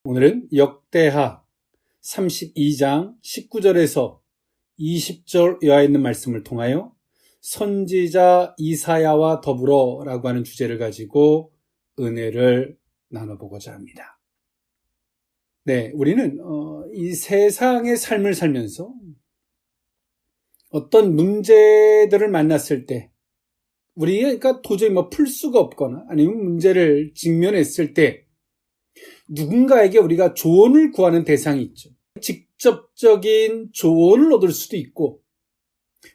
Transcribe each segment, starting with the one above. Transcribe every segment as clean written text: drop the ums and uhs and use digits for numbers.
오늘은 역대하 32장 19절에서 20절 이하에 있는 말씀을 통하여 선지자 이사야와 더불어 라고 하는 주제를 가지고 은혜를 나눠보고자 합니다. 네, 우리는 이 세상의 삶을 살면서 어떤 문제들을 만났을 때 우리가 도저히 풀 수가 없거나 아니면 문제를 직면했을 때 누군가에게 우리가 조언을 구하는 대상이 있죠. 직접적인 조언을 얻을 수도 있고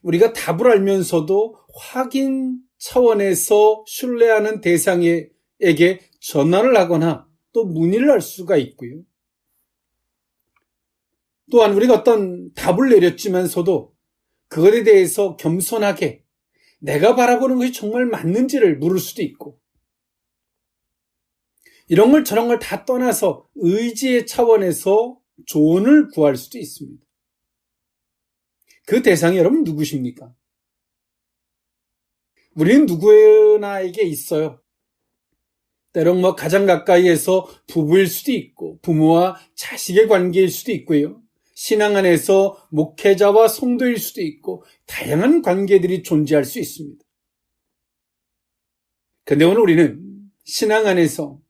우리가 답을 알면서도 확인 차원에서 신뢰하는 대상에게 전화를 하거나 또 문의를 할 수가 있고요. 또한 우리가 어떤 답을 내렸지만서도 그것에 대해서 겸손하게 내가 바라보는 것이 정말 맞는지를 물을 수도 있고 이런 걸 저런 걸 다 떠나서 의지의 차원에서 조언을 구할 수도 있습니다. 그 대상이 여러분 누구십니까? 우리는 누구나에게 있어요. 때론 가장 가까이에서 부부일 수도 있고 부모와 자식의 관계일 수도 있고요. 신앙 안에서 목회자와 성도일 수도 있고 다양한 관계들이 존재할 수 있습니다. 그런데 오늘 우리는 신앙 안에서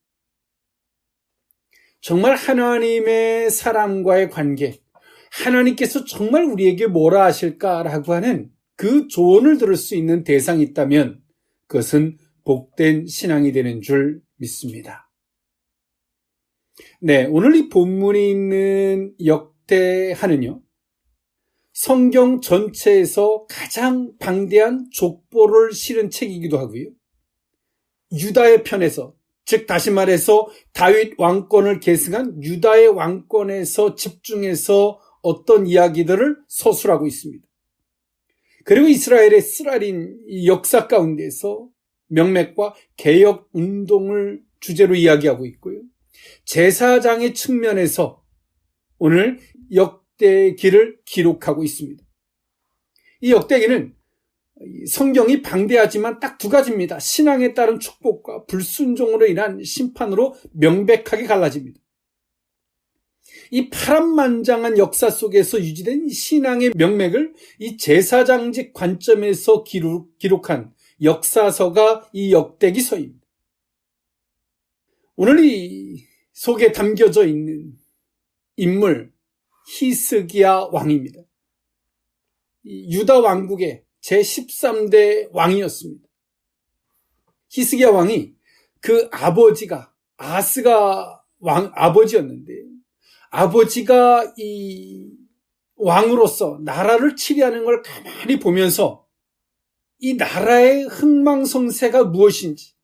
정말 하나님의 사랑과의 관계, 하나님께서 정말 우리에게 뭐라 하실까라고 하는 그 조언을 들을 수 있는 대상이 있다면 그것은 복된 신앙이 되는 줄 믿습니다. 네, 오늘 이 본문이 있는 역대하는요, 성경 전체에서 가장 방대한 족보를 실은 책이기도 하고요. 유다의 편에서, 즉 다시 말해서 다윗 왕권을 계승한 유다의 왕권에서 집중해서 어떤 이야기들을 서술하고 있습니다. 그리고 이스라엘의 쓰라린 이 역사 가운데서 명맥과 개혁 운동을 주제로 이야기하고 있고요. 제사장의 측면에서 오늘 역대기를 기록하고 있습니다. 이 역대기는 성경이 방대하지만 딱 두 가지입니다. 신앙에 따른 축복과 불순종으로 인한 심판으로 명백하게 갈라집니다. 이 파란만장한 역사 속에서 유지된 신앙의 명맥을 이 제사장직 관점에서 기록한 역사서가 이 역대기서입니다. 오늘 이 속에 담겨져 있는 인물 히스기야 왕입니다. 유다 왕국의 제13대 왕이었습니다. 히스기야 왕이 그 아버지가 아스가 왕 아버지였는데 아버지가 이 왕으로서 나라를 치리하는 걸 가만히 보면서 이 나라의 흥망성쇠가 무엇인지,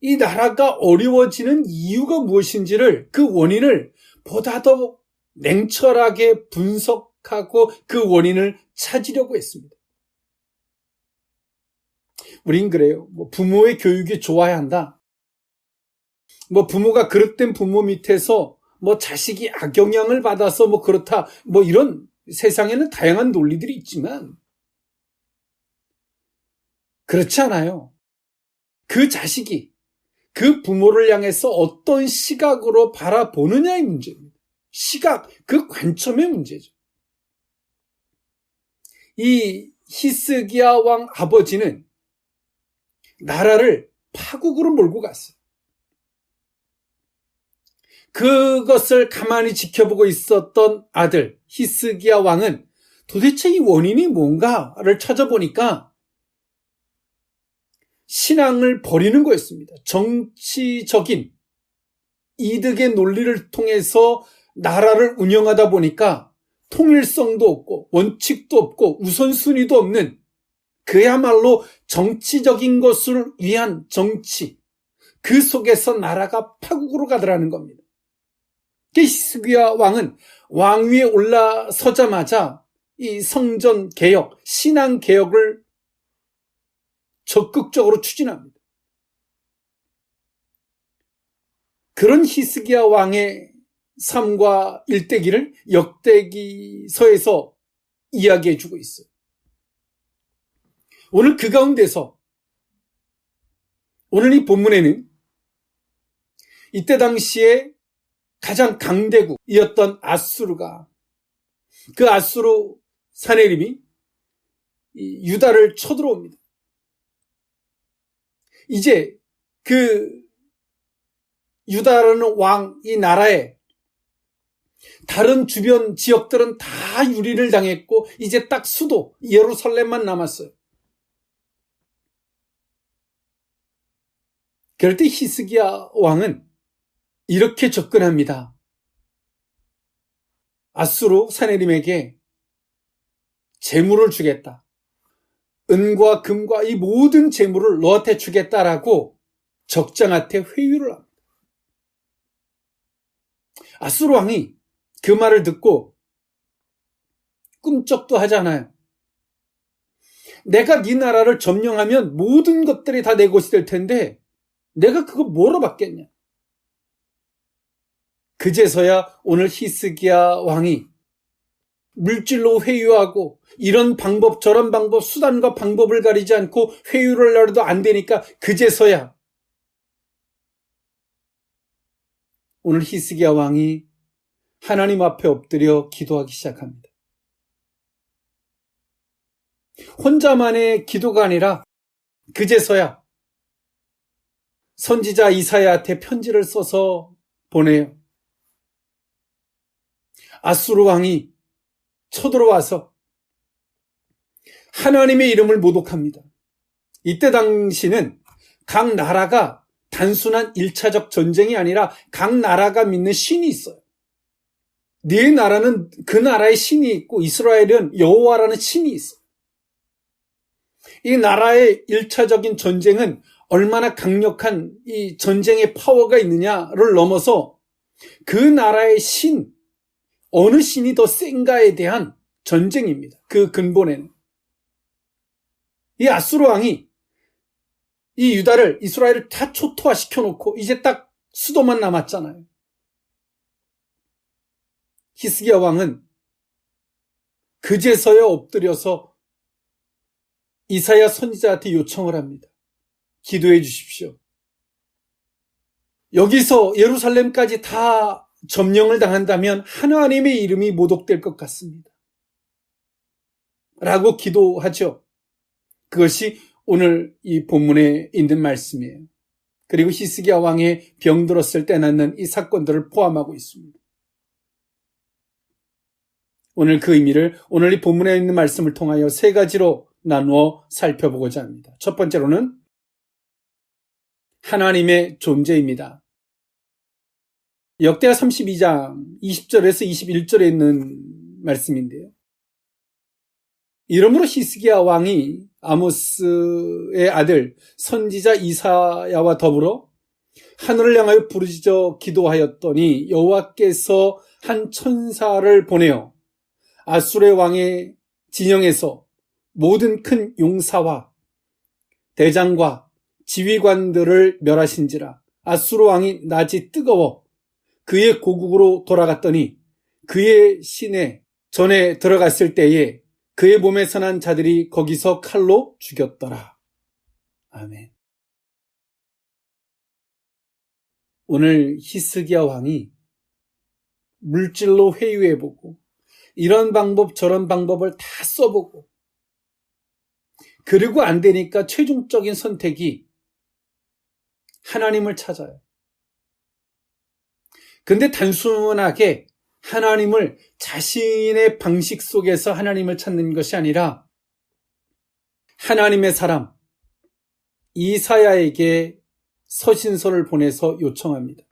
이 나라가 어려워지는 이유가 무엇인지를 그 원인을 보다 더 냉철하게 분석하고 그 원인을 찾으려고 했습니다. 우린 그래요. 부모의 교육이 좋아야 한다. 부모가 그릇된 부모 밑에서 자식이 악영향을 받아서 그렇다. 이런 세상에는 다양한 논리들이 있지만 그렇지 않아요. 그 자식이 그 부모를 향해서 어떤 시각으로 바라보느냐의 문제입니다. 시각, 그 관점의 문제죠. 이 히스기야 왕 아버지는 나라를 파국으로 몰고 갔어요. 그것을 가만히 지켜보고 있었던 아들 히스기야 왕은 도대체 이 원인이 뭔가를 찾아보니까 신앙을 버리는 거였습니다. 정치적인 이득의 논리를 통해서 나라를 운영하다 보니까 통일성도 없고 원칙도 없고 우선순위도 없는 그야말로 정치적인 것을 위한 정치, 그 속에서 나라가 파국으로 가더라는 겁니다. 히스기야 왕은 왕위에 올라서자마자 이 성전 개혁, 신앙 개혁을 적극적으로 추진합니다. 그런 히스기야 왕의 삶과 일대기를 역대기서에서 이야기해주고 있어요. 오늘 그 가운데서 오늘 이 본문에는 이때 당시에 가장 강대국이었던 아수르가, 그 아수르 사내림이 유다를 쳐들어옵니다. 이제 그 유다라는 왕, 이 나라에 다른 주변 지역들은 다 유리를 당했고 이제 딱 수도 예루살렘만 남았어요. 그럴 때 히스기야 왕은 이렇게 접근합니다. 아수르 사내림에게 재물을 주겠다. 은과 금과 이 모든 재물을 너한테 주겠다라고 적장한테 회유를 합니다. 아수르 왕이 그 말을 듣고 꿈쩍도 하지 않아요. 내가 네 나라를 점령하면 모든 것들이 다 내 것이 될 텐데 내가 그거 뭐로 받겠냐. 그제서야 오늘 히스기야 왕이 물질로 회유하고 이런 방법 저런 방법 수단과 방법을 가리지 않고 회유를 하려도 안 되니까 그제서야 오늘 히스기야 왕이 하나님 앞에 엎드려 기도하기 시작합니다. 혼자만의 기도가 아니라 그제서야 선지자 이사야한테 편지를 써서 보내요. 아수르 왕이 쳐들어와서 하나님의 이름을 모독합니다. 이때 당시는 각 나라가 단순한 1차적 전쟁이 아니라 각 나라가 믿는 신이 있어요. 네 나라는 그 나라의 신이 있고 이스라엘은 여호와라는 신이 있어요. 이 나라의 1차적인 전쟁은 얼마나 강력한 이 전쟁의 파워가 있느냐를 넘어서 그 나라의 신, 어느 신이 더 센가에 대한 전쟁입니다. 그 근본에는. 이 아수르 왕이 이 유다를, 이스라엘을 다 초토화시켜놓고 이제 딱 수도만 남았잖아요. 히스기야 왕은 그제서야 엎드려서 이사야 선지자한테 요청을 합니다. 기도해 주십시오. 여기서 예루살렘까지 다 점령을 당한다면 하나님의 이름이 모독될 것 같습니다. 라고 기도하죠. 그것이 오늘 이 본문에 있는 말씀이에요. 그리고 히스기야 왕의 병들었을 때 낳는 이 사건들을 포함하고 있습니다. 오늘 그 의미를 오늘 이 본문에 있는 말씀을 통하여 세 가지로 나누어 살펴보고자 합니다. 첫 번째로는 하나님의 존재입니다. 역대하 32장 20절에서 21절에 있는 말씀인데요. 이러므로 히스기야 왕이 아모스의 아들 선지자 이사야와 더불어 하늘을 향하여 부르짖어 기도하였더니 여호와께서 한 천사를 보내어 아수르의 왕의 진영에서 모든 큰 용사와 대장과 지휘관들을 멸하신지라. 아수르 왕이 낯이 뜨거워 그의 고국으로 돌아갔더니 그의 시내 전에 들어갔을 때에 그의 몸에서 난 자들이 거기서 칼로 죽였더라. 아멘. 오늘 히스기야 왕이 물질로 회유해보고 이런 방법 저런 방법을 다 써보고 그리고 안 되니까 최종적인 선택이 하나님을 찾아요. 근데 단순하게 하나님을 자신의 방식 속에서 하나님을 찾는 것이 아니라 하나님의 사람 이사야에게 서신서를 보내서 요청합니다.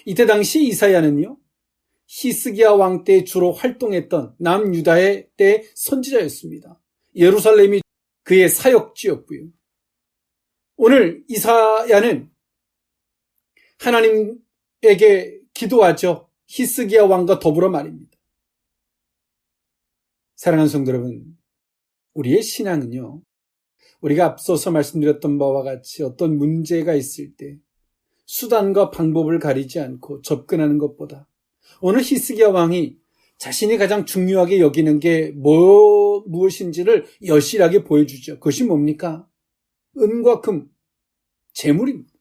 이때 당시 이사야는요, 히스기야 왕 때 주로 활동했던 남유다의 때 선지자였습니다. 예루살렘이 그의 사역지였고요. 오늘 이사야는 하나님에게 기도하죠. 히스기야 왕과 더불어 말입니다. 사랑하는 성도 여러분, 우리의 신앙은요, 우리가 앞서서 말씀드렸던 바와 같이 어떤 문제가 있을 때 수단과 방법을 가리지 않고 접근하는 것보다 오늘 히스기야 왕이 자신이 가장 중요하게 여기는 게 무엇인지를 여실하게 보여주죠. 그것이 뭡니까? 은과 금, 재물입니다.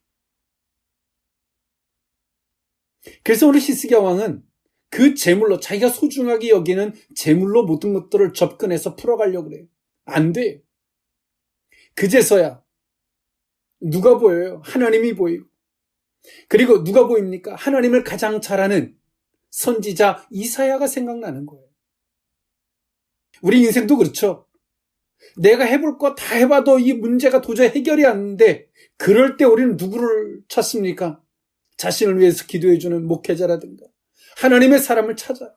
그래서 오늘 히스기야 왕은 그 재물로, 자기가 소중하게 여기는 재물로 모든 것들을 접근해서 풀어가려고 그래요. 안 돼요. 그제서야 누가 보여요? 하나님이 보이고. 그리고 누가 보입니까? 하나님을 가장 잘 아는 선지자 이사야가 생각나는 거예요. 우리 인생도 그렇죠. 내가 해볼 거 다 해봐도 이 문제가 도저히 해결이 안 돼. 그럴 때 우리는 누구를 찾습니까? 자신을 위해서 기도해주는 목회자라든가 하나님의 사람을 찾아요.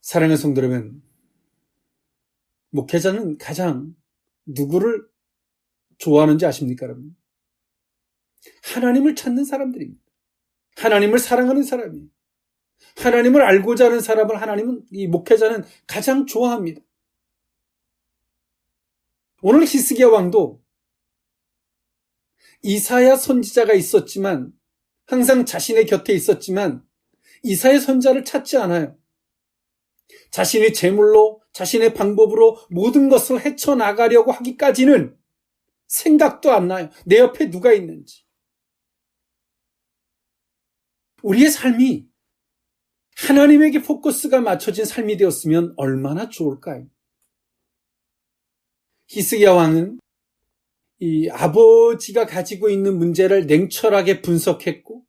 사랑하는 성도 여러분, 목회자는 가장 누구를 좋아하는지 아십니까, 여러분? 하나님을 찾는 사람들입니다. 하나님을 사랑하는 사람이에요. 하나님을 알고자 하는 사람을 이 목회자는 가장 좋아합니다. 오늘 히스기야 왕도 이사야 선지자가 있었지만, 항상 자신의 곁에 있었지만 이사야 선지자를 찾지 않아요. 자신의 재물로, 자신의 방법으로 모든 것을 헤쳐나가려고 하기까지는 생각도 안 나요. 내 옆에 누가 있는지. 우리의 삶이 하나님에게 포커스가 맞춰진 삶이 되었으면 얼마나 좋을까요? 히스기야 왕은 이 아버지가 가지고 있는 문제를 냉철하게 분석했고,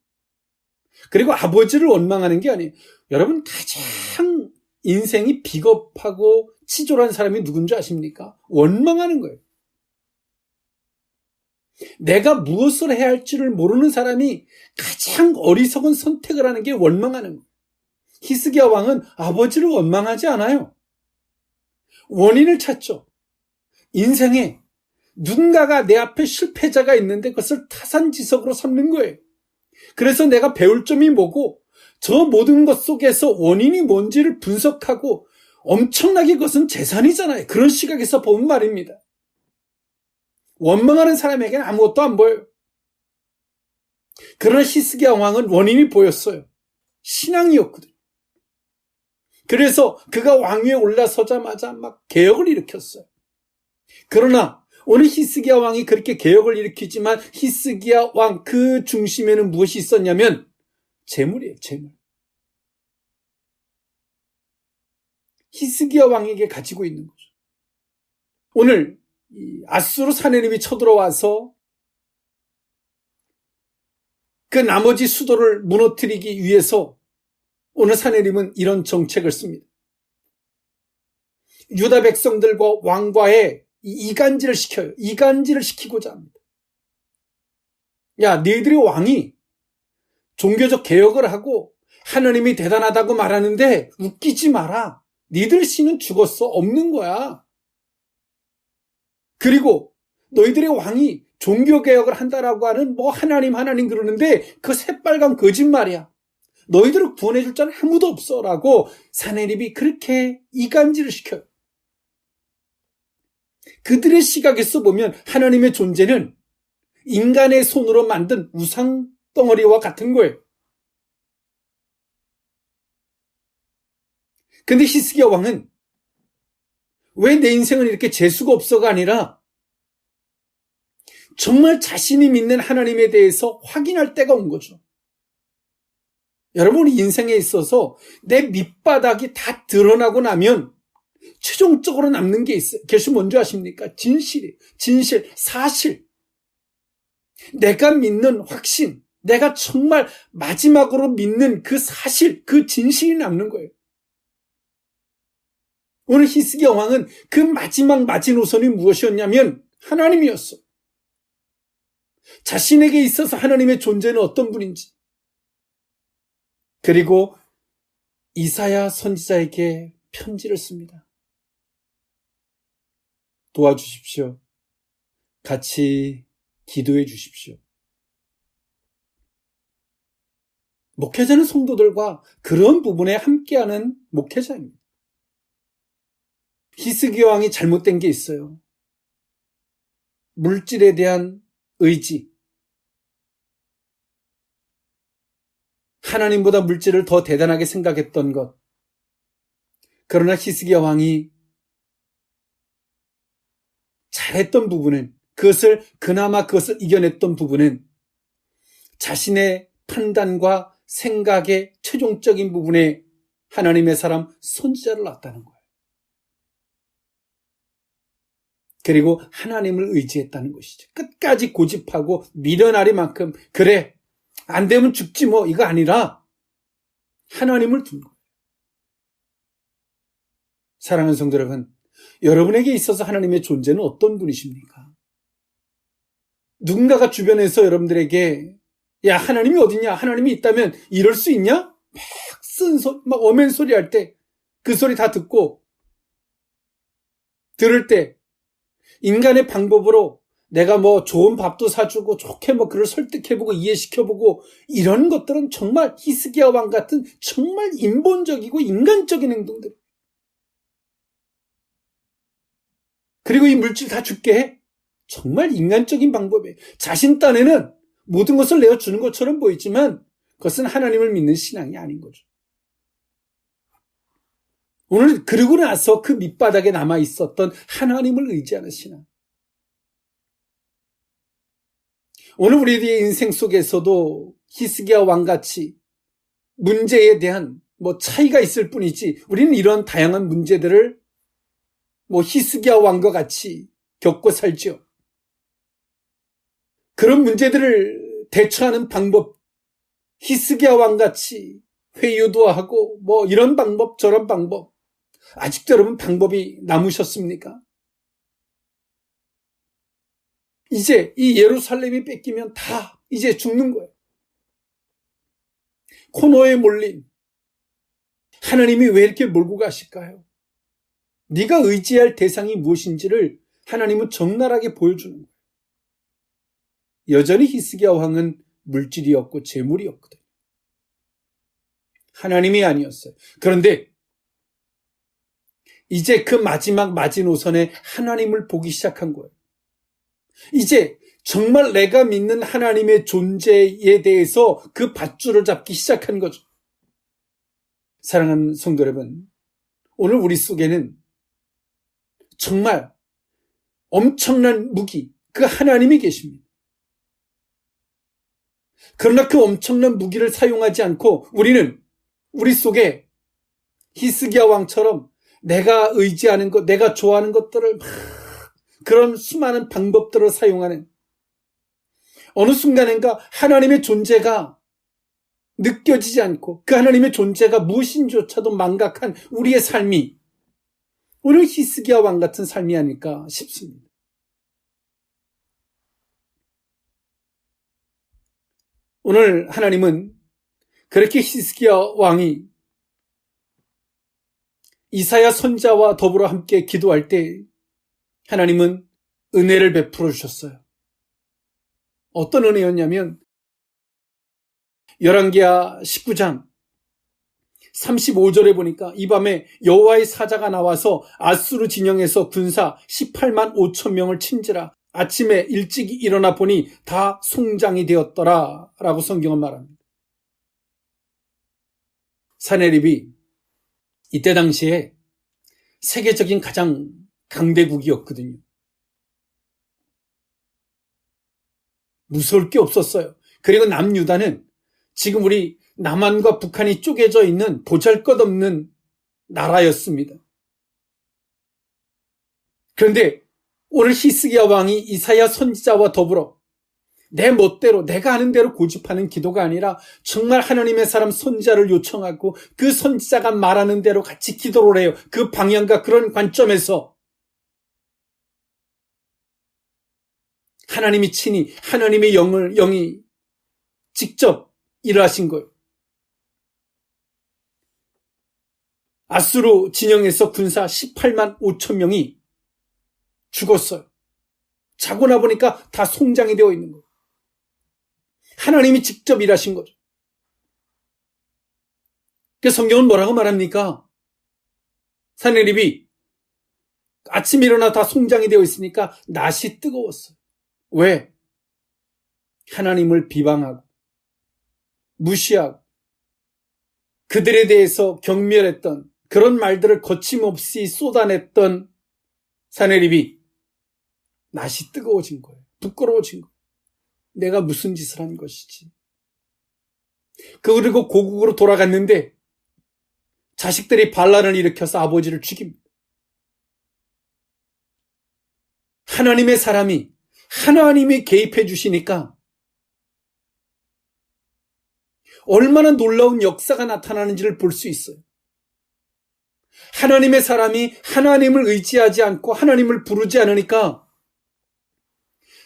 그리고 아버지를 원망하는 게 아니에요. 여러분, 가장 인생이 비겁하고 치졸한 사람이 누군지 아십니까? 원망하는 거예요. 내가 무엇을 해야 할지를 모르는 사람이 가장 어리석은 선택을 하는 게 원망하는 거예요. 히스기야 왕은 아버지를 원망하지 않아요. 원인을 찾죠. 인생에 누군가가 내 앞에 실패자가 있는데 그것을 타산지석으로 삼는 거예요. 그래서 내가 배울 점이 뭐고, 저 모든 것 속에서 원인이 뭔지를 분석하고, 엄청나게 그것은 재산이잖아요. 그런 시각에서 보면 말입니다. 원망하는 사람에게는 아무것도 안 보여요. 그러나 히스기야 왕은 원인이 보였어요. 신앙이었거든요. 그래서 그가 왕위에 올라서자마자 막 개혁을 일으켰어요. 그러나 오늘 히스기야 왕이 그렇게 개혁을 일으키지만 히스기야 왕 그 중심에는 무엇이 있었냐면 재물이에요. 재물. 히스기야 왕에게 가지고 있는 거죠. 오늘 아수르 사내립이 쳐들어와서 그 나머지 수도를 무너뜨리기 위해서 오늘 사내립은 이런 정책을 씁니다. 유다 백성들과 왕과의 이간질을 시켜요. 이간질을 시키고자 합니다. 야, 너희들의 왕이 종교적 개혁을 하고 하나님이 대단하다고 말하는데 웃기지 마라. 너희들 신은 죽었어. 없는 거야. 그리고 너희들의 왕이 종교개혁을 한다라고 하는 하나님 그러는데 그 새빨간 거짓말이야. 너희들을 구원해줄 자는 아무도 없어. 라고 사내립이 그렇게 이간질을 시켜요. 그들의 시각에서 보면 하나님의 존재는 인간의 손으로 만든 우상 덩어리와 같은 거예요. 근데 히스기야 왕은 왜 내 인생은 이렇게 재수가 없어가 아니라 정말 자신이 믿는 하나님에 대해서 확인할 때가 온 거죠. 여러분, 인생에 있어서 내 밑바닥이 다 드러나고 나면 최종적으로 남는 게 있어요. 그것이 뭔지 아십니까? 진실이에요. 진실, 사실. 내가 믿는 확신, 내가 정말 마지막으로 믿는 그 사실, 그 진실이 남는 거예요. 오늘 히스기야 왕은 그 마지막 마지노선이 무엇이었냐면 하나님이었어. 자신에게 있어서 하나님의 존재는 어떤 분인지, 그리고 이사야 선지자에게 편지를 씁니다. 도와주십시오. 같이 기도해 주십시오. 목회자는 성도들과 그런 부분에 함께하는 목회자입니다. 히스기야 왕이 잘못된 게 있어요. 물질에 대한 의지. 하나님보다 물질을 더 대단하게 생각했던 것. 그러나 히스기야 왕이 잘했던 부분은, 그나마 그것을 이겨냈던 부분은 자신의 판단과 생각의 최종적인 부분에 하나님의 사람 선지자를 낳았다는 거예요. 그리고 하나님을 의지했다는 것이죠. 끝까지 고집하고 미련아리만큼 그래 안 되면 죽지 뭐 이거 아니라 하나님을 둔 거예요. 사랑하는 성도 여러분, 여러분에게 있어서 하나님의 존재는 어떤 분이십니까? 누군가가 주변에서 여러분들에게 야 하나님이 어딨냐? 하나님이 있다면 이럴 수 있냐? 막 쓴 소리, 막 어멘 소리 할 때 그 소리 다 듣고 들을 때 인간의 방법으로 내가 뭐 좋은 밥도 사주고 좋게 뭐 그를 설득해보고 이해시켜보고 이런 것들은 정말 히스기야 왕 같은 정말 인본적이고 인간적인 행동들. 그리고 이 물질 다 죽게 해. 정말 인간적인 방법이에요. 자신 딴에는 모든 것을 내어주는 것처럼 보이지만 그것은 하나님을 믿는 신앙이 아닌 거죠. 오늘 그러고 나서 그 밑바닥에 남아있었던 하나님을 의지하는 신앙. 오늘 우리의 인생 속에서도 히스기야 왕같이 문제에 대한 뭐 차이가 있을 뿐이지 우리는 이런 다양한 문제들을 뭐 히스기야 왕과 같이 겪고 살죠. 그런 문제들을 대처하는 방법, 히스기야 왕같이 회유도 하고 뭐 이런 방법 저런 방법 아직도 여러분 방법이 남으셨습니까? 이제 이 예루살렘이 뺏기면 다 이제 죽는 거예요. 코너에 몰린 하나님이 왜 이렇게 몰고 가실까요? 네가 의지할 대상이 무엇인지를 하나님은 적나라하게 보여주는 거예요. 여전히 히스기야 왕은 물질이었고 재물이었거든요. 하나님이 아니었어요. 그런데 이제 그 마지막 마지노선에 하나님을 보기 시작한 거예요. 이제 정말 내가 믿는 하나님의 존재에 대해서 그 밧줄을 잡기 시작한 거죠. 사랑하는 성도 여러분, 오늘 우리 속에는 정말 엄청난 무기, 그 하나님이 계십니다. 그러나 그 엄청난 무기를 사용하지 않고 우리는 우리 속에 히스기야 왕처럼 내가 의지하는 것, 내가 좋아하는 것들을 막 그런 수많은 방법들을 사용하는 어느 순간인가 하나님의 존재가 느껴지지 않고 그 하나님의 존재가 무엇인조차도 망각한 우리의 삶이 오늘 히스기야 왕 같은 삶이 아닐까 싶습니다. 오늘 하나님은 그렇게 히스기야 왕이 이사야 선지자와 더불어 함께 기도할 때 하나님은 은혜를 베풀어 주셨어요. 어떤 은혜였냐면 열왕기하 19장 35절에 보니까 이 밤에 여호와의 사자가 나와서 아수르 진영에서 군사 18만 5천 명을 친지라 아침에 일찍 일어나 보니 다 송장이 되었더라 라고 성경은 말합니다. 사네립이 이때 당시에 세계적인 가장 강대국이었거든요. 무서울 게 없었어요. 그리고 남유다는 지금 우리 남한과 북한이 쪼개져 있는 보잘것없는 나라였습니다. 그런데 오늘 히스기야 왕이 이사야 선지자와 더불어 내 멋대로 내가 하는 대로 고집하는 기도가 아니라 정말 하나님의 사람 선지자를 요청하고 그 선지자가 말하는 대로 같이 기도를 해요. 그 방향과 그런 관점에서 하나님이 친히 하나님의 영이 직접 일하신 거예요. 아수르 진영에서 군사 18만 5천 명이 죽었어요. 자고 나보니까 다 송장이 되어 있는 거예요. 하나님이 직접 일하신 거죠. 그 성경은 뭐라고 말합니까? 사네립이 아침 일어나 다 송장이 되어 있으니까 낯이 뜨거웠어요. 왜? 하나님을 비방하고 무시하고 그들에 대해서 경멸했던 그런 말들을 거침없이 쏟아냈던 사네립이 낯이 뜨거워진 거예요. 부끄러워진 거예요. 내가 무슨 짓을 한 것이지. 그리고 고국으로 돌아갔는데 자식들이 반란을 일으켜서 아버지를 죽입니다. 하나님의 사람이 하나님이 개입해 주시니까 얼마나 놀라운 역사가 나타나는지를 볼 수 있어요. 하나님의 사람이 하나님을 의지하지 않고 하나님을 부르지 않으니까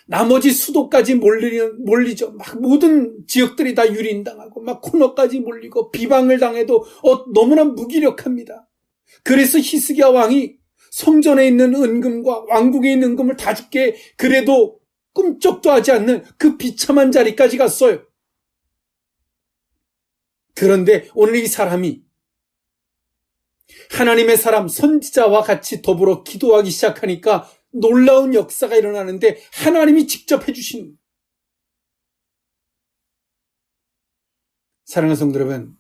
나머지 수도까지 몰리죠. 막 모든 지역들이 다 유린당하고 막 코너까지 몰리고 비방을 당해도 너무나 무기력합니다. 그래서 히스기야 왕이 성전에 있는 은금과 왕궁에 있는 은금을 다 줄게 그래도 꿈쩍도 하지 않는 그 비참한 자리까지 갔어요. 그런데 오늘 이 사람이 하나님의 사람 선지자와 같이 더불어 기도하기 시작하니까 놀라운 역사가 일어나는데 하나님이 직접 해주시는 거예요. 사랑하는 성도 여러분,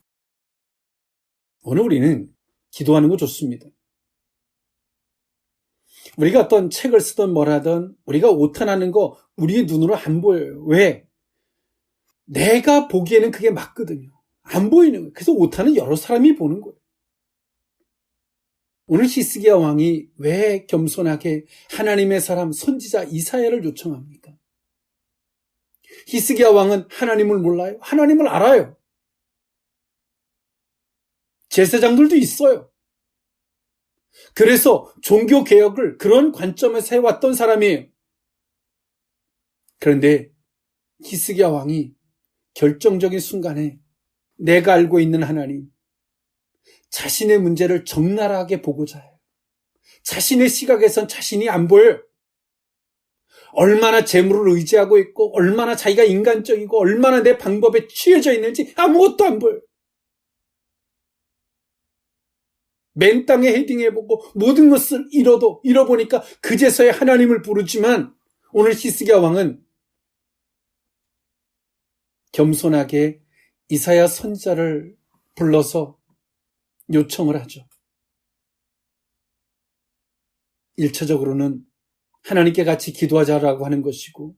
오늘 우리는 기도하는 거 좋습니다. 우리가 어떤 책을 쓰든 뭘 하든 우리가 오탄하는 거 우리의 눈으로 안 보여요. 왜? 내가 보기에는 그게 맞거든요. 안 보이는 거예요. 그래서 오탄은 여러 사람이 보는 거예요. 오늘 히스기야 왕이 왜 겸손하게 하나님의 사람 선지자 이사야를 요청합니까? 히스기야 왕은 하나님을 몰라요? 하나님을 알아요. 제사장들도 있어요. 그래서 종교개혁을 그런 관점에서 해왔던 사람이에요. 그런데 히스기야 왕이 결정적인 순간에 내가 알고 있는 하나님, 자신의 문제를 적나라하게 보고자 해요. 자신의 시각에선 자신이 안 보여요. 얼마나 재물을 의지하고 있고 얼마나 자기가 인간적이고 얼마나 내 방법에 취해져 있는지 아무것도 안 보여요. 맨 땅에 헤딩해보고 모든 것을 잃어보니까 그제서야 하나님을 부르지만 오늘 히스기야 왕은 겸손하게 이사야 선지자를 불러서 요청을 하죠. 1차적으로는 하나님께 같이 기도하자라고 하는 것이고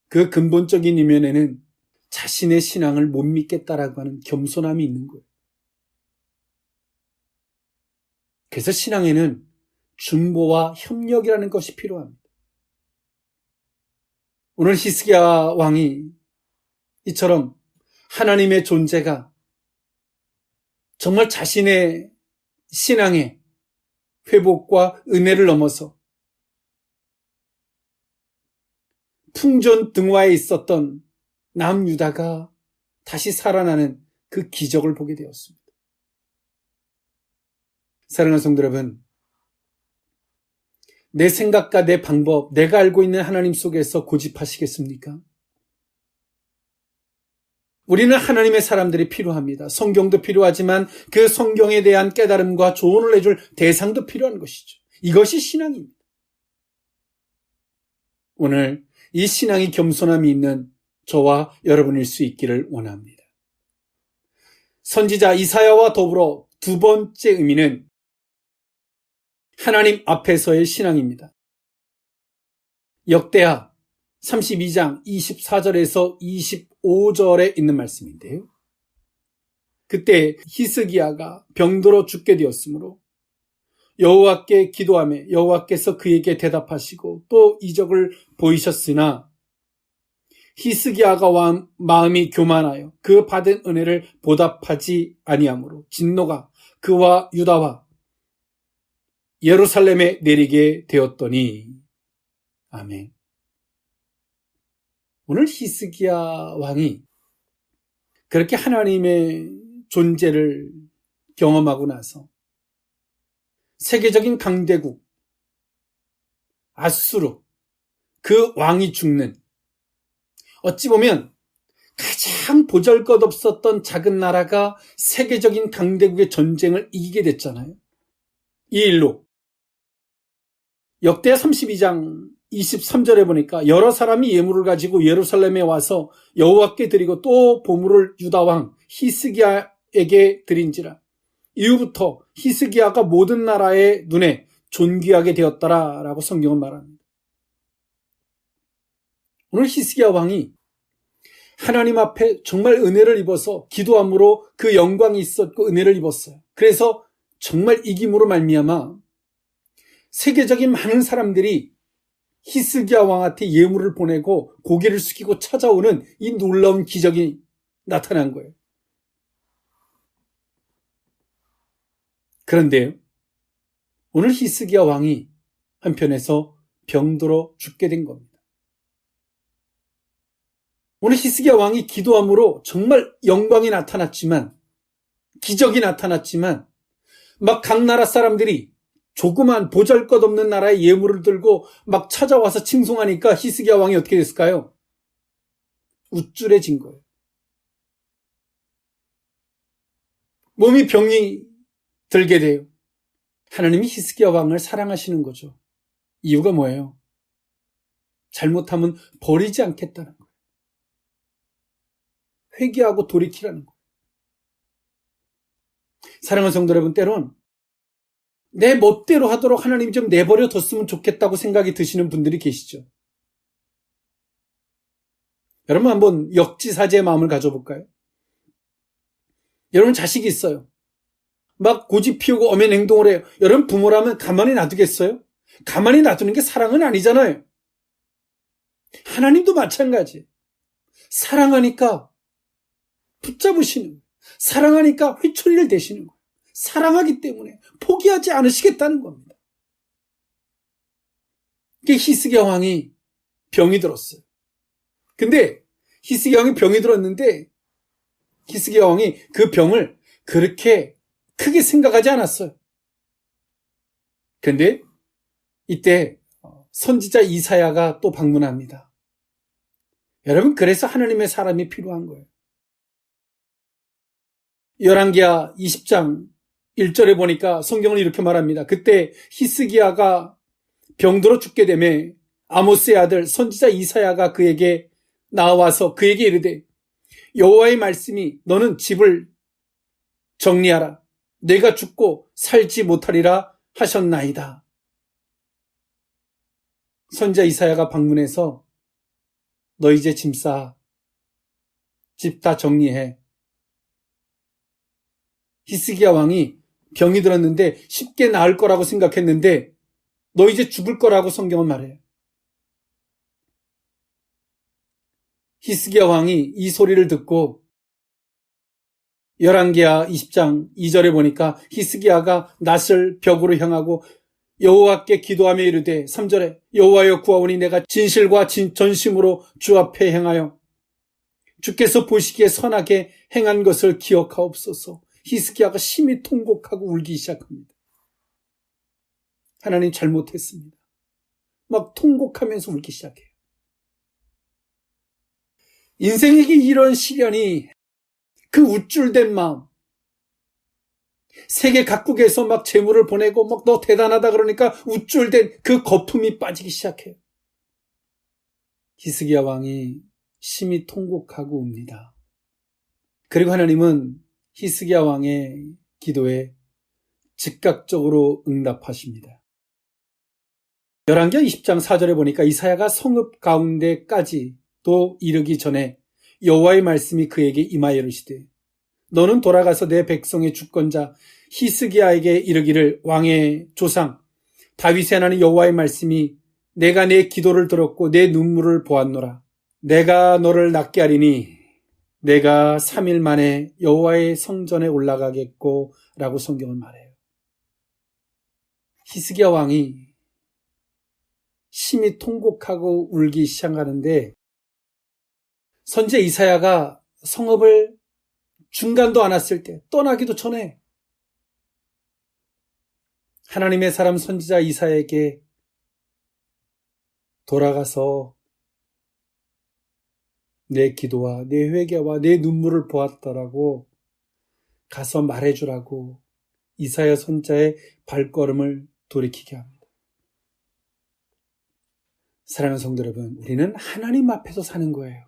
그 근본적인 이면에는 자신의 신앙을 못 믿겠다라고 하는 겸손함이 있는 거예요. 그래서 신앙에는 중보와 협력이라는 것이 필요합니다. 오늘 히스기야 왕이 이처럼 하나님의 존재가 정말 자신의 신앙의 회복과 은혜를 넘어서 풍전등화에 있었던 남유다가 다시 살아나는 그 기적을 보게 되었습니다. 사랑하는 성도 여러분, 내 생각과 내 방법, 내가 알고 있는 하나님 속에서 고집하시겠습니까? 우리는 하나님의 사람들이 필요합니다. 성경도 필요하지만 그 성경에 대한 깨달음과 조언을 해줄 대상도 필요한 것이죠. 이것이 신앙입니다. 오늘 이 신앙이 겸손함이 있는 저와 여러분일 수 있기를 원합니다. 선지자 이사야와 더불어 두 번째 의미는 하나님 앞에서의 신앙입니다. 역대하 32장 24절에서 25절에 있는 말씀인데요. 그때 히스기야가 병들어 죽게 되었으므로 여호와께 기도하며 여호와께서 그에게 대답하시고 또 이적을 보이셨으나 히스기야가 마음이 교만하여 그 받은 은혜를 보답하지 아니하므로 진노가 그와 유다와 예루살렘에 내리게 되었더니. 아멘. 오늘 히스기야 왕이 그렇게 하나님의 존재를 경험하고 나서 세계적인 강대국 아수르 그 왕이 죽는, 어찌 보면 가장 보잘것없었던 작은 나라가 세계적인 강대국의 전쟁을 이기게 됐잖아요. 이 일로 역대하 32장 23절에 보니까 여러 사람이 예물을 가지고 예루살렘에 와서 여호와께 드리고 또 보물을 유다왕 히스기야에게 드린지라. 이후부터 히스기야가 모든 나라의 눈에 존귀하게 되었더라라고 성경은 말합니다. 오늘 히스기야 왕이 하나님 앞에 정말 은혜를 입어서 기도함으로 그 영광이 있었고 은혜를 입었어요. 그래서 정말 이김으로 말미암아 세계적인 많은 사람들이 히스기야 왕한테 예물을 보내고 고개를 숙이고 찾아오는 이 놀라운 기적이 나타난 거예요. 그런데요, 오늘 히스기야 왕이 한편에서 병들어 죽게 된 겁니다. 오늘 히스기야 왕이 기도함으로 정말 영광이 나타났지만, 기적이 나타났지만, 막 각 나라 사람들이 조그만 보잘것없는 나라의 예물을 들고 막 찾아와서 칭송하니까 히스기야 왕이 어떻게 됐을까요? 우쭐해진 거예요. 몸이 병이 들게 돼요. 하나님이 히스기야 왕을 사랑하시는 거죠. 이유가 뭐예요? 잘못하면 버리지 않겠다는 거예요. 회개하고 돌이키라는 거예요. 사랑하는 성도 여러분, 때론 내 멋대로 하도록 하나님 좀 내버려 뒀으면 좋겠다고 생각이 드시는 분들이 계시죠. 여러분 한번 역지사지의 마음을 가져볼까요? 여러분 자식이 있어요. 막 고집 피우고 엄한 행동을 해요. 여러분 부모라면 가만히 놔두겠어요? 가만히 놔두는 게 사랑은 아니잖아요. 하나님도 마찬가지. 사랑하니까 붙잡으시는 거예요. 사랑하니까 회초리를 대시는 거예요. 사랑하기 때문에 포기하지 않으시겠다는 겁니다. 히스기야 왕이 병이 들었어요. 근데 히스기야 왕이 병이 들었는데 히스기야 왕이 그 병을 그렇게 크게 생각하지 않았어요. 근데 이때 선지자 이사야가 또 방문합니다. 여러분, 그래서 하나님의 사람이 필요한 거예요. 열왕기하 20장 1절에 보니까 성경을 이렇게 말합니다. 그때 히스기야가 병들어 죽게 되매 아모스의 아들 선지자 이사야가 그에게 나와서 그에게 이르되 여호와의 말씀이 너는 집을 정리하라. 내가 죽고 살지 못하리라 하셨나이다. 선지자 이사야가 방문해서 너 이제 짐 싸. 집 다 정리해. 히스기야 왕이 병이 들었는데 쉽게 나을 거라고 생각했는데 너 이제 죽을 거라고 성경은 말해요. 히스기야 왕이 이 소리를 듣고 열왕기하 20장 2절에 보니까 히스기야가 낯을 벽으로 향하고 여호와께 기도하며 이르되 3절에 여호와여 구하오니 내가 진실과 전심으로 주 앞에 행하여 주께서 보시기에 선하게 행한 것을 기억하옵소서. 히스기야가 심히 통곡하고 울기 시작합니다. 하나님 잘못했습니다. 막 통곡하면서 울기 시작해요. 인생에게 이런 시련이 그 우쭐댄 마음, 세계 각국에서 막 재물을 보내고 막 너 대단하다 그러니까 우쭐댄 그 거품이 빠지기 시작해요. 히스기야 왕이 심히 통곡하고 웁니다. 그리고 하나님은 히스기야 왕의 기도에 즉각적으로 응답하십니다. 열왕기하 20장 4절에 보니까 이사야가 성읍 가운데까지도 이르기 전에 여호와의 말씀이 그에게 임하여 이르시되 너는 돌아가서 내 백성의 주권자 히스기야에게 이르기를 왕의 조상 다윗의 하나님 여호와의 말씀이 내가 내 기도를 들었고 내 눈물을 보았노라. 내가 너를 낫게 하리니 내가 3일 만에 여호와의 성전에 올라가겠고 라고 성경은 말해요. 히스기야 왕이 심히 통곡하고 울기 시작하는데 선지자 이사야가 성읍을 중간도 안 왔을 때 떠나기도 전에 하나님의 사람 선지자 이사야에게 돌아가서 내 기도와 내 회개와 내 눈물을 보았다라고 가서 말해주라고 이사야 선지자의 발걸음을 돌이키게 합니다. 사랑하는 성도 여러분, 우리는 하나님 앞에서 사는 거예요.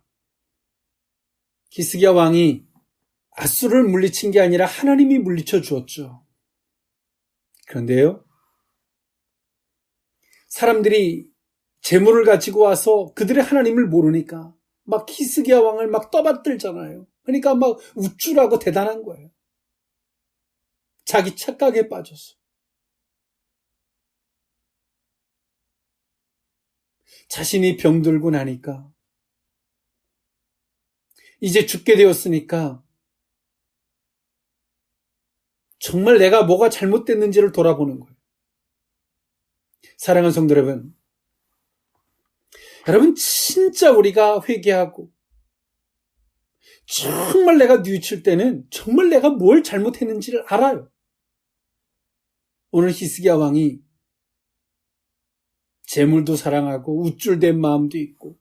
히스기야 왕이 앗수를 물리친 게 아니라 하나님이 물리쳐 주었죠. 그런데요, 사람들이 재물을 가지고 와서 그들의 하나님을 모르니까 막 히스기야 왕을 막 떠받들잖아요. 그러니까 막 우쭐하고 대단한 거예요. 자기 착각에 빠져서. 자신이 병들고 나니까 이제 죽게 되었으니까 정말 내가 뭐가 잘못됐는지를 돌아보는 거예요. 사랑하는 성도 여러분 진짜 우리가 회개하고 정말 내가 뉘우칠 때는 정말 내가 뭘 잘못했는지를 알아요. 오늘 히스기야 왕이 재물도 사랑하고 우쭐댄 마음도 있고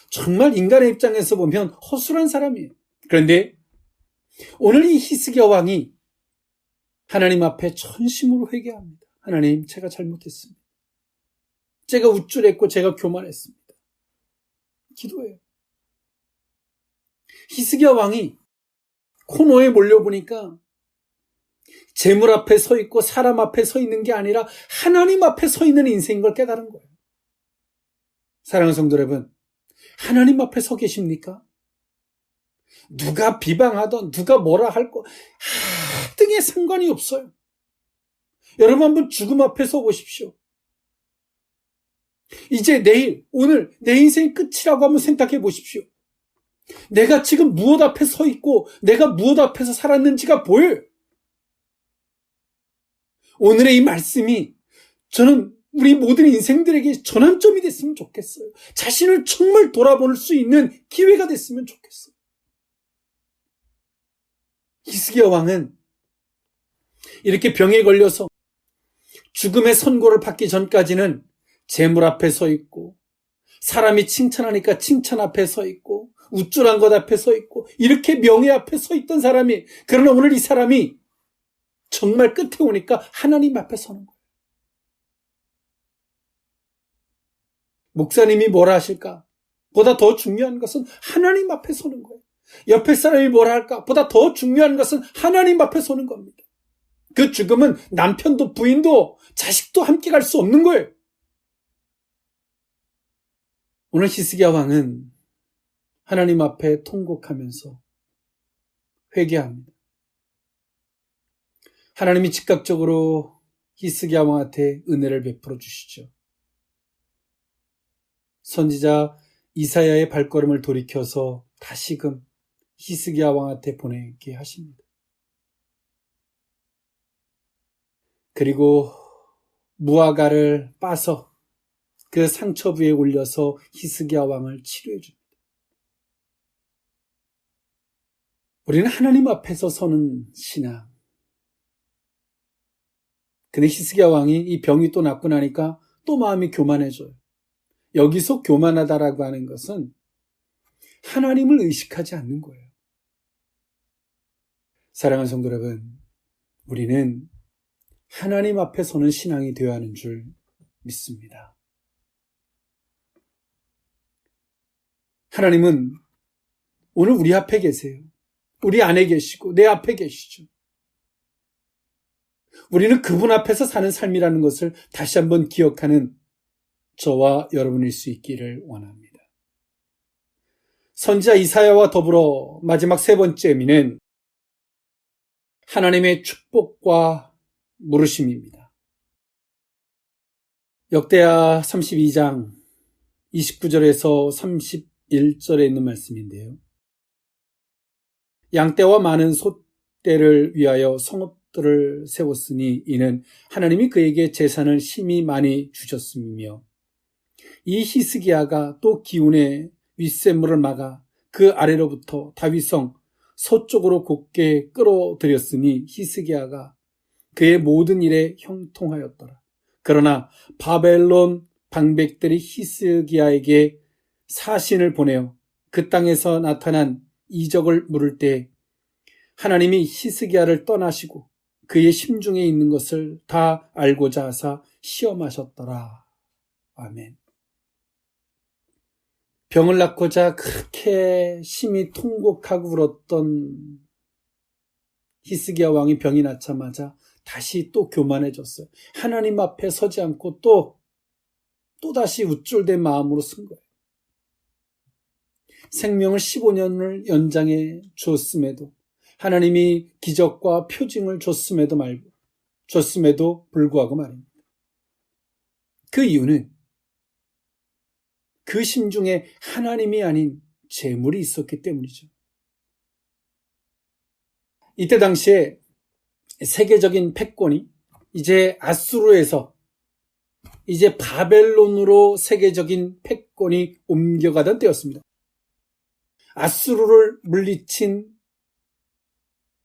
정말 인간의 입장에서 보면 허술한 사람이에요. 그런데 오늘 이 히스기야 왕이 하나님 앞에 전심으로 회개합니다. 하나님, 제가 잘못했습니다. 제가 우쭐했고 제가 교만했습니다. 기도해요. 히스기야 왕이 코너에 몰려보니까 재물 앞에 서 있고 사람 앞에 서 있는 게 아니라 하나님 앞에 서 있는 인생인 걸 깨달은 거예요. 사랑하는 성도 여러분, 하나님 앞에 서 계십니까? 누가 비방하던 누가 뭐라 할 거 하등에 상관이 없어요. 여러분 한번 죽음 앞에 서 보십시오. 이제 내일, 오늘 내 인생이 끝이라고 한번 생각해 보십시오. 내가 지금 무엇 앞에 서 있고 내가 무엇 앞에서 살았는지가 보여요. 오늘의 이 말씀이 저는 우리 모든 인생들에게 전환점이 됐으면 좋겠어요. 자신을 정말 돌아볼 수 있는 기회가 됐으면 좋겠어요. 히스기야 왕은 이렇게 병에 걸려서 죽음의 선고를 받기 전까지는 재물 앞에 서 있고 사람이 칭찬하니까 칭찬 앞에 서 있고 우쭐한 것 앞에 서 있고 이렇게 명예 앞에 서 있던 사람이, 그러나 오늘 이 사람이 정말 끝에 오니까 하나님 앞에 서는 거예요. 목사님이 뭐라 하실까? 보다 더 중요한 것은 하나님 앞에 서는 거예요. 옆에 사람이 뭐라 할까? 보다 더 중요한 것은 하나님 앞에 서는 겁니다. 그 죽음은 남편도 부인도 자식도 함께 갈 수 없는 거예요. 오늘 히스기야 왕은 하나님 앞에 통곡하면서 회개합니다. 하나님이 즉각적으로 히스기야 왕한테 은혜를 베풀어 주시죠. 선지자 이사야의 발걸음을 돌이켜서 다시금 히스기야 왕한테 보내게 하십니다. 그리고 무화과를 빠서 그 상처 부에 올려서 히스기야 왕을 치료해 줍니다. 우리는 하나님 앞에서 서는 신앙. 근데 히스기야 왕이 이 병이 또 낫고 나니까 또 마음이 교만해져요. 여기서 교만하다라고 하는 것은 하나님을 의식하지 않는 거예요. 사랑하는 성도 여러분, 우리는 하나님 앞에 서는 신앙이 되어야 하는 줄 믿습니다. 하나님은 오늘 우리 앞에 계세요. 우리 안에 계시고 내 앞에 계시죠. 우리는 그분 앞에서 사는 삶이라는 것을 다시 한번 기억하는 저와 여러분일 수 있기를 원합니다. 선지자 이사야와 더불어 마지막 세 번째 의미는 하나님의 축복과 물으심입니다. 역대하 32장 29절에서 31절에 있는 말씀인데요. 양떼와 많은 소떼를 위하여 성읍들을 세웠으니 이는 하나님이 그에게 재산을 심히 많이 주셨음이며 이 히스기야가 또 기운의 윗샘물을 막아 그 아래로부터 다윗성 서쪽으로 곧게 끌어들였으니 히스기야가 그의 모든 일에 형통하였더라. 그러나 바벨론 방백들이 히스기야에게 사신을 보내어 그 땅에서 나타난 이적을 물을 때 하나님이 히스기야를 떠나시고 그의 심중에 있는 것을 다 알고자 하사 시험하셨더라. 아멘. 병을 낳고자 그렇게 심히 통곡하고 울었던 히스기야 왕이 병이 낫자마자 다시 또 교만해졌어요. 하나님 앞에 서지 않고 또다시 우쭐댄 마음으로 쓴 거예요. 생명을 15년을 연장해 주었음에도, 하나님이 기적과 표징을 줬음에도 불구하고 말입니다. 그 이유는 그 심중에 하나님이 아닌 재물이 있었기 때문이죠. 이때 당시에 세계적인 패권이 이제 아수르에서 이제 바벨론으로 세계적인 패권이 옮겨가던 때였습니다. 아수르를 물리친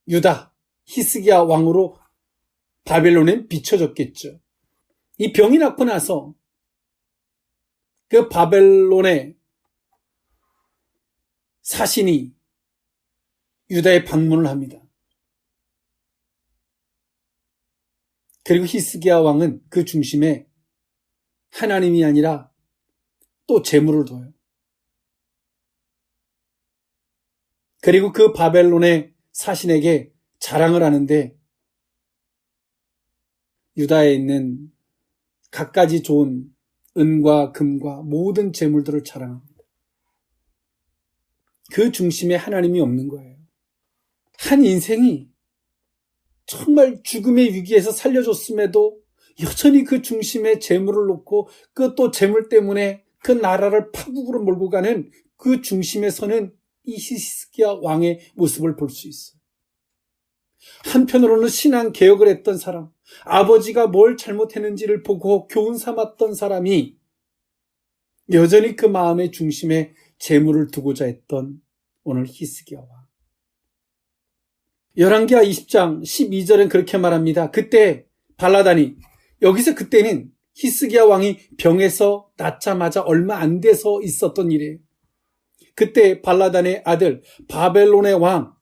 유다, 히스기야 왕으로 바벨론엔 비춰졌겠죠. 이 병이 낫고 나서 그 바벨론의 사신이 유다에 방문을 합니다. 그리고 히스기야 왕은 그 중심에 하나님이 아니라 또 재물을 둬요. 그리고 그 바벨론의 사신에게 자랑을 하는데 유다에 있는 갖가지 좋은 은과 금과 모든 재물들을 자랑합니다. 그 중심에 하나님이 없는 거예요. 한 인생이 정말 죽음의 위기에서 살려줬음에도 여전히 그 중심에 재물을 놓고 그 또 재물 때문에 그 나라를 파국으로 몰고 가는 그 중심에서는 이 히스기야 왕의 모습을 볼 수 있어요. 한편으로는 신앙 개혁을 했던 사람, 아버지가 뭘 잘못했는지를 보고 교훈 삼았던 사람이 여전히 그 마음의 중심에 재물을 두고자 했던 오늘 히스기야 왕. 열왕기하 20장 12절엔 그렇게 말합니다. 그때 발라단이, 여기서 그때는 히스기야 왕이 병에서 낫자마자 얼마 안 돼서 있었던 일이에요. 그때 발라단의 아들 바벨론의 왕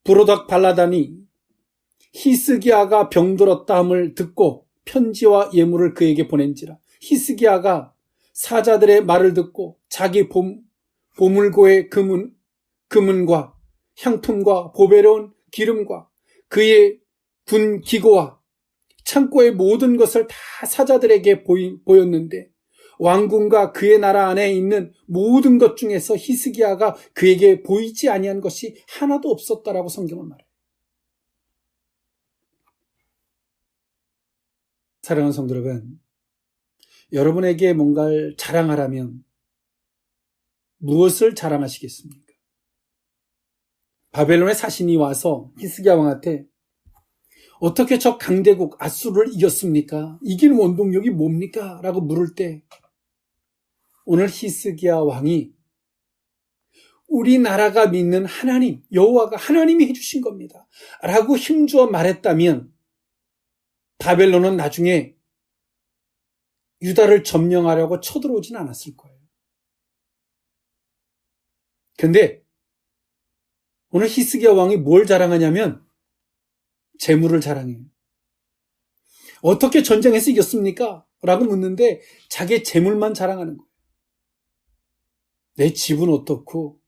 브로닥 발라단이 히스기야가 병들었다 함을 듣고 편지와 예물을 그에게 보낸지라. 히스기야가 사자들의 말을 듣고 자기 보물고의 금은과 향품과 보배로운 기름과 그의 군 기고와 창고의 모든 것을 다 사자들에게 보였는데 왕궁과 그의 나라 안에 있는 모든 것 중에서 히스기야가 그에게 보이지 아니한 것이 하나도 없었다라고 성경은 말해요. 사랑하는 성도 여러분, 여러분에게 뭔가를 자랑하라면 무엇을 자랑하시겠습니까? 바벨론의 사신이 와서 히스기야 왕한테 어떻게 저 강대국 아수르를 이겼습니까? 이기는 원동력이 뭡니까? 라고 물을 때 오늘 히스기야 왕이 우리나라가 믿는 하나님, 여호와가 하나님이 해주신 겁니다. 라고 힘주어 말했다면 바벨론은 나중에 유다를 점령하려고 쳐들어오진 않았을 거예요. 그런데 오늘 히스기야 왕이 뭘 자랑하냐면 재물을 자랑해요. 어떻게 전쟁에서 이겼습니까? 라고 묻는데 자기의 재물만 자랑하는 거예요. 내 집은 어떻고,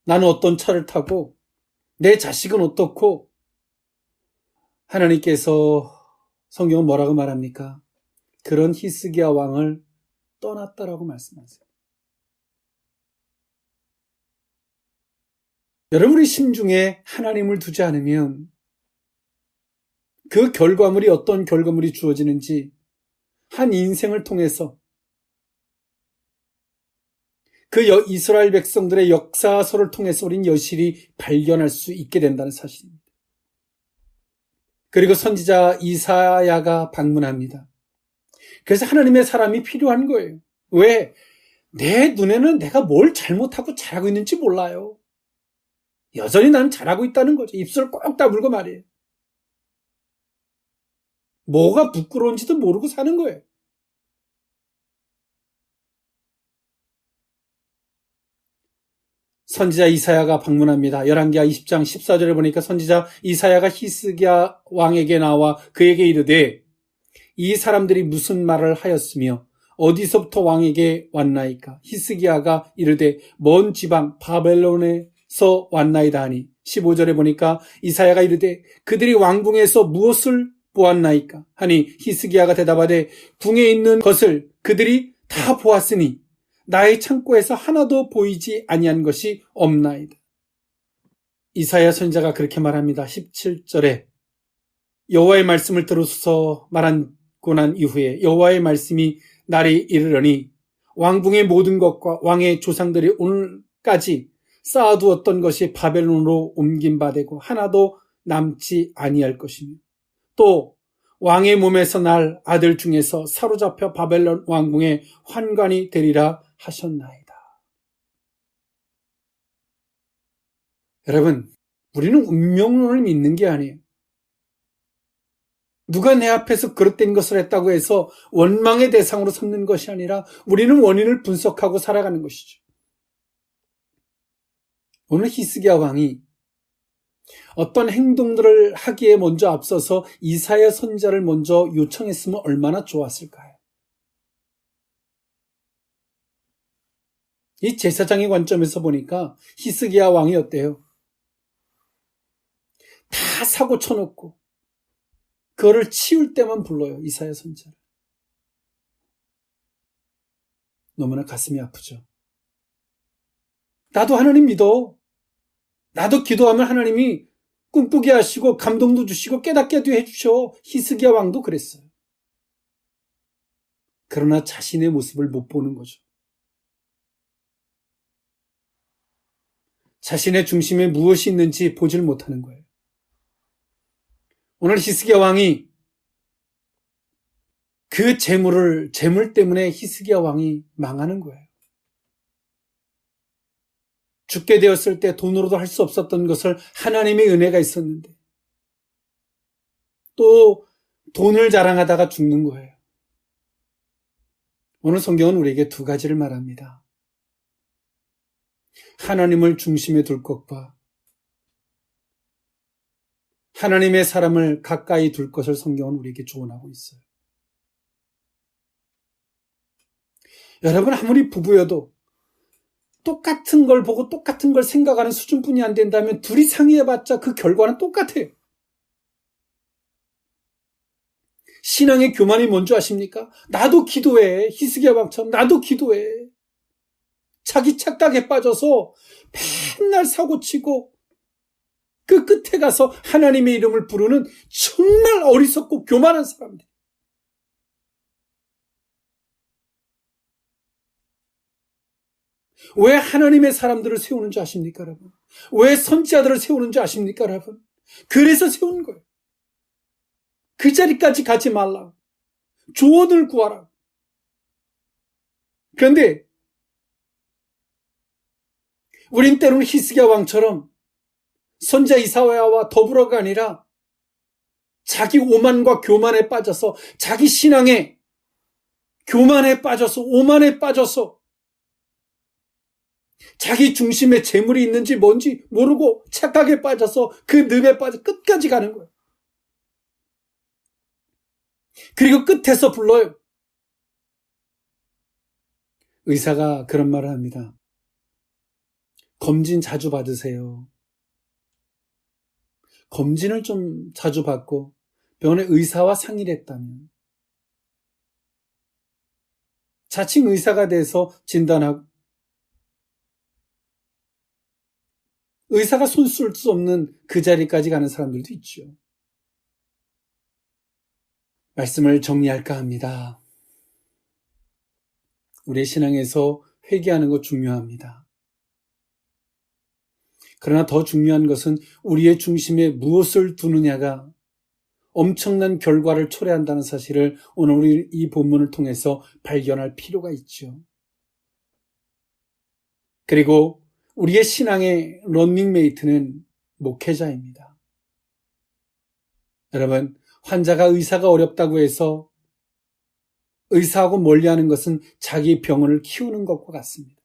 나는 어떤 차를 타고, 내 자식은 어떻고. 하나님께서 성경은 뭐라고 말합니까? 그런 히스기야 왕을 떠났다라고 말씀하세요. 여러분의 심중에 하나님을 두지 않으면 그 결과물이 어떤 결과물이 주어지는지 한 인생을 통해서 그 이스라엘 백성들의 역사서를 통해서 우린 여실히 발견할 수 있게 된다는 사실입니다. 그리고 선지자 이사야가 방문합니다. 그래서 하나님의 사람이 필요한 거예요. 왜? 내 눈에는 내가 뭘 잘못하고 잘하고 있는지 몰라요. 여전히 나는 잘하고 있다는 거죠. 입술을 꼭 다물고 말이에요. 뭐가 부끄러운지도 모르고 사는 거예요. 선지자 이사야가 방문합니다. 열왕기하 20장 14절에 보니까 선지자 이사야가 히스기야 왕에게 나와 그에게 이르되 이 사람들이 무슨 말을 하였으며 어디서부터 왕에게 왔나이까? 히스기야가 이르되 먼 지방 바벨론에서 왔나이다 하니 15절에 보니까 이사야가 이르되 그들이 왕궁에서 무엇을 보았나이까? 하니 히스기야가 대답하되 궁에 있는 것을 그들이 다 보았으니 나의 창고에서 하나도 보이지 아니한 것이 없나이다. 이사야 선지자가 그렇게 말합니다. 17절에 여호와의 말씀을 들으소서 말하고 난 이후에 여호와의 말씀이 날이 이르러니 왕궁의 모든 것과 왕의 조상들이 오늘까지 쌓아두었던 것이 바벨론으로 옮긴 바 되고 하나도 남지 아니할 것이며 또 왕의 몸에서 날 아들 중에서 사로잡혀 바벨론 왕궁의 환관이 되리라 하셨나이다. 여러분, 우리는 운명론을 믿는 게 아니에요. 누가 내 앞에서 그릇된 것을 했다고 해서 원망의 대상으로 삼는 것이 아니라 우리는 원인을 분석하고 살아가는 것이죠. 오늘 히스기야 왕이 어떤 행동들을 하기에 먼저 앞서서 이사야 선지자를 먼저 요청했으면 얼마나 좋았을까요? 이 제사장의 관점에서 보니까 히스기야 왕이 어때요? 다 사고 쳐놓고 그거를 치울 때만 불러요. 이사야 선지자를. 너무나 가슴이 아프죠. 나도 하나님 믿어. 나도 기도하면 하나님이 꿈꾸게 하시고 감동도 주시고 깨닫게도 해주셔. 히스기야 왕도 그랬어요. 그러나 자신의 모습을 못 보는 거죠. 자신의 중심에 무엇이 있는지 보질 못하는 거예요. 오늘 히스기야 왕이 그 재물 때문에 히스기야 왕이 망하는 거예요. 죽게 되었을 때 돈으로도 할 수 없었던 것을 하나님의 은혜가 있었는데 또 돈을 자랑하다가 죽는 거예요. 오늘 성경은 우리에게 두 가지를 말합니다. 하나님을 중심에 둘 것과 하나님의 사람을 가까이 둘 것을 성경은 우리에게 조언하고 있어요. 여러분 아무리 부부여도 똑같은 걸 보고 똑같은 걸 생각하는 수준뿐이 안 된다면 둘이 상의해봤자 그 결과는 똑같아요. 신앙의 교만이 뭔지 아십니까? 나도 기도해. 히스기야 왕처럼 나도 기도해. 자기 착각에 빠져서 맨날 사고치고 그 끝에 가서 하나님의 이름을 부르는 정말 어리석고 교만한 사람들. 왜 하나님의 사람들을 세우는 줄 아십니까, 여러분? 왜 선지자들을 세우는 줄 아십니까, 여러분? 그래서 세운 거예요. 그 자리까지 가지 말라. 조언을 구하라. 그런데 우린 때로는 히스기야 왕처럼 선지자 이사야와 더불어가 아니라 자기 오만과 교만에 빠져서 자기 신앙에 교만에 빠져서 오만에 빠져서 자기 중심에 재물이 있는지 뭔지 모르고 착각에 빠져서 그 늪에 빠져 끝까지 가는 거예요. 그리고 끝에서 불러요. 의사가 그런 말을 합니다. 검진 자주 받으세요. 검진을 좀 자주 받고 병원의 의사와 상의를 했다면 자칭 의사가 돼서 진단하고 의사가 손 쓸 수 없는 그 자리까지 가는 사람들도 있죠. 말씀을 정리할까 합니다. 우리의 신앙에서 회개하는 것 중요합니다. 그러나 더 중요한 것은 우리의 중심에 무엇을 두느냐가 엄청난 결과를 초래한다는 사실을 오늘 우리 이 본문을 통해서 발견할 필요가 있죠. 그리고 우리의 신앙의 런닝메이트는 목회자입니다. 여러분, 환자가 의사가 어렵다고 해서 의사하고 멀리하는 것은 자기 병원을 키우는 것과 같습니다.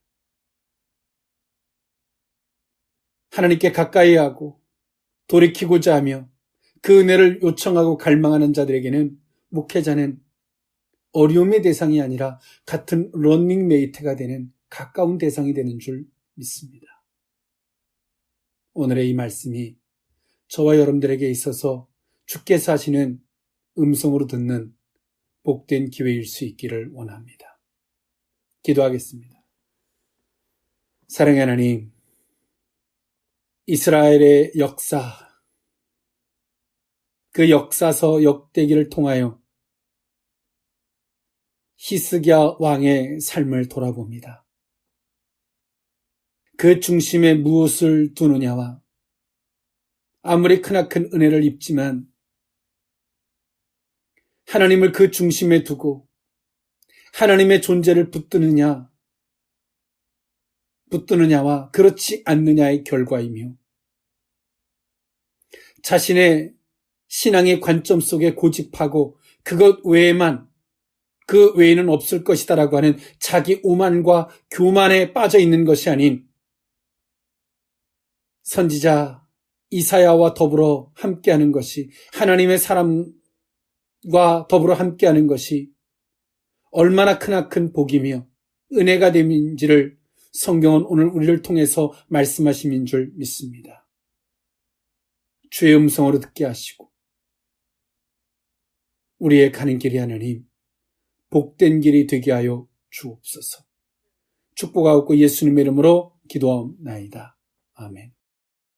하나님께 가까이 하고 돌이키고자 하며 그 은혜를 요청하고 갈망하는 자들에게는 목회자는 어려움의 대상이 아니라 같은 런닝메이트가 되는 가까운 대상이 되는 줄 믿습니다. 오늘의 이 말씀이 저와 여러분들에게 있어서 주께서 하시는 음성으로 듣는 복된 기회일 수 있기를 원합니다. 기도하겠습니다. 사랑의 하나님, 이스라엘의 역사, 그 역사서 역대기를 통하여 히스기야 왕의 삶을 돌아봅니다. 그 중심에 무엇을 두느냐와 아무리 크나큰 은혜를 입지만 하나님을 그 중심에 두고 하나님의 존재를 붙드느냐와 그렇지 않느냐의 결과이며 자신의 신앙의 관점 속에 고집하고 그것 외에는 없을 것이다라고 하는 자기 오만과 교만에 빠져 있는 것이 아닌 선지자 이사야와 더불어 함께하는 것이 하나님의 사람과 더불어 함께하는 것이 얼마나 크나큰 복이며 은혜가 됨인지를 성경은 오늘 우리를 통해서 말씀하심인 줄 믿습니다. 주의 음성으로 듣게 하시고 우리의 가는 길이 하나님 복된 길이 되게 하여 주옵소서. 축복하옵고 예수님의 이름으로 기도하옵나이다. 아멘.